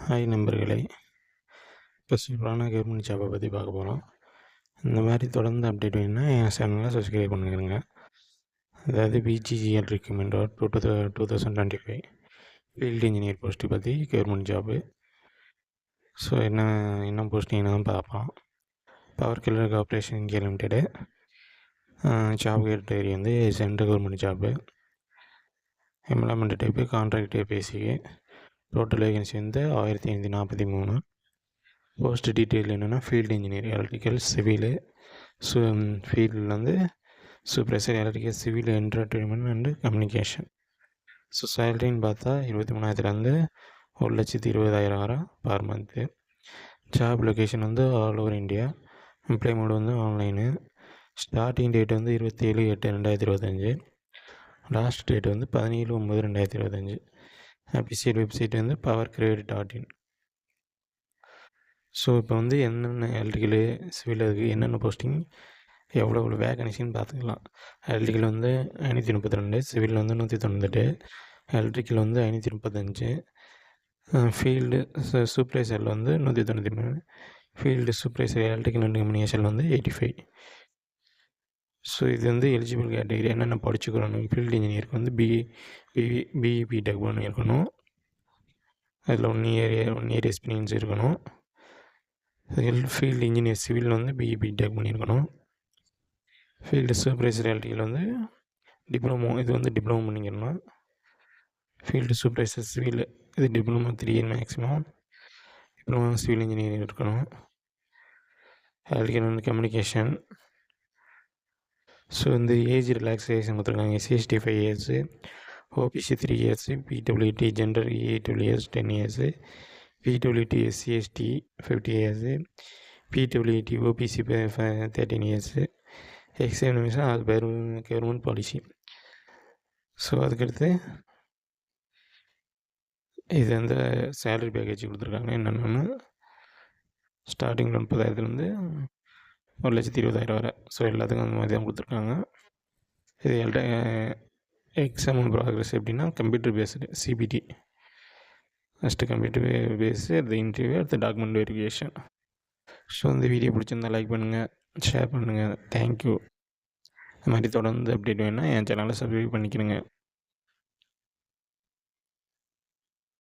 Hi நண்பர்களே, இப்போ சூப்பரான கவர்மெண்ட் ஜாப்பை பற்றி பார்க்க போகிறோம். இந்த மாதிரி தொடர்ந்து அப்டேட் வேணும்னா என் சேனலை சப்ஸ்கிரைப் பண்ணிக்கிறேங்க. அதாவது PGCIL recruitment 2025 field engineer post பற்றி கவர்மெண்ட் ஜாப்பு. ஸோ என்ன போஸ்டிங்னு தான் பார்ப்போம். Power grid corporation India limited. Job category வந்து central government job. Employment type contract basic. Total vacancy வந்து 1543. போஸ்ட் டீட்டெயில் என்னென்னா ஃபீல்டு இன்ஜினியர் எலக்ட்ரிக்கல் சிவிலு. ஃபீல்டில் வந்து supervisor electrical civil entertainment and communication. So சேலரின்னு பார்த்தா 23,000 1,20,000 வரை பர் மந்த்து. ஜாப் லொக்கேஷன் வந்து all over India. Employment வந்து ஆன்லைனு. ஸ்டார்டிங் டேட் வந்து 27/8/2025. லாஸ்ட் டேட் வந்து 17/9/2025. அஃபிஷியல் வெப்சைட் வந்து powergrid.in. ஸோ இப்போ வந்து என்னென்ன எலக்ட்ரிக்கலு சிவில் இருக்குது, என்னென்ன போஸ்டிங், எவ்வளோ வேகன்சின்னு பார்த்துக்கலாம். எலக்ட்ரிக்கல் வந்து 532, சிவில் வந்து 198, எலக்ட்ரிக்கல் வந்து 535, ஃபீல்டு சூப்பர்வைசரில் வந்து 193, field supervisor electrical and communication வந்து 85. ஸோ இது வந்து எலிஜிபிள் கேட்டகரி என்னென்ன படிச்சுக்கணும். ஃபீல்டு இன்ஜினியருக்கு வந்து பிஇ டெக் பண்ணியிருக்கணும். அதில் 1 இயர் எக்ஸ்பீரியன்ஸ் இருக்கணும். ஃபீல்டு இன்ஜினியர் சிவில் வந்து பிஇ டெக் பண்ணியிருக்கணும். ஃபீல்டு சூப்பர்வைசர் எலக்ட்ரிக்கல் வந்து டிப்ளமோ, இது வந்து டிப்ளமோ பண்ணிக்கணும். ஃபீல்டு சூப்பர்வைசர் சிவில் இது diploma 3 year maximum. Diploma civil engineering இருக்கணும். Electrical and communication. ஸோ இந்த ஏஜ் ரிலாக்ஸேஷன் கொடுத்துருக்காங்க. SC/ST 5 years, OBC 3 years, PWT gender EWS 10 years, PWT SC/ST 50 years, PWT OBC 13 years. Examination அது government policy. So அதுக்கடுத்து இது வந்து salary package கொடுத்துருக்காங்க. என்னென்னு starting 30,000 1,20,000 வரை. ஸோ எல்லாத்துக்கும் அந்த மாதிரி தான் கொடுத்துருக்காங்க. இது எக்ஸாம் ப்ராக்ரஸ் எப்படின்னா computer based CBT. First computer based, அடுத்த இன்டர்வியூ, அடுத்த டாக்குமெண்ட் வெரிஃபிகேஷன். ஸோ இந்த வீடியோ பிடிச்சிருந்தால் லைக் பண்ணுங்கள், ஷேர் பண்ணுங்கள். தேங்க்யூ. இந்த மாதிரி தொடர்ந்து அப்டேட் வேணுன்னா என் சேனலை சப்ஸ்கிரைப் பண்ணிக்கிறேங்க.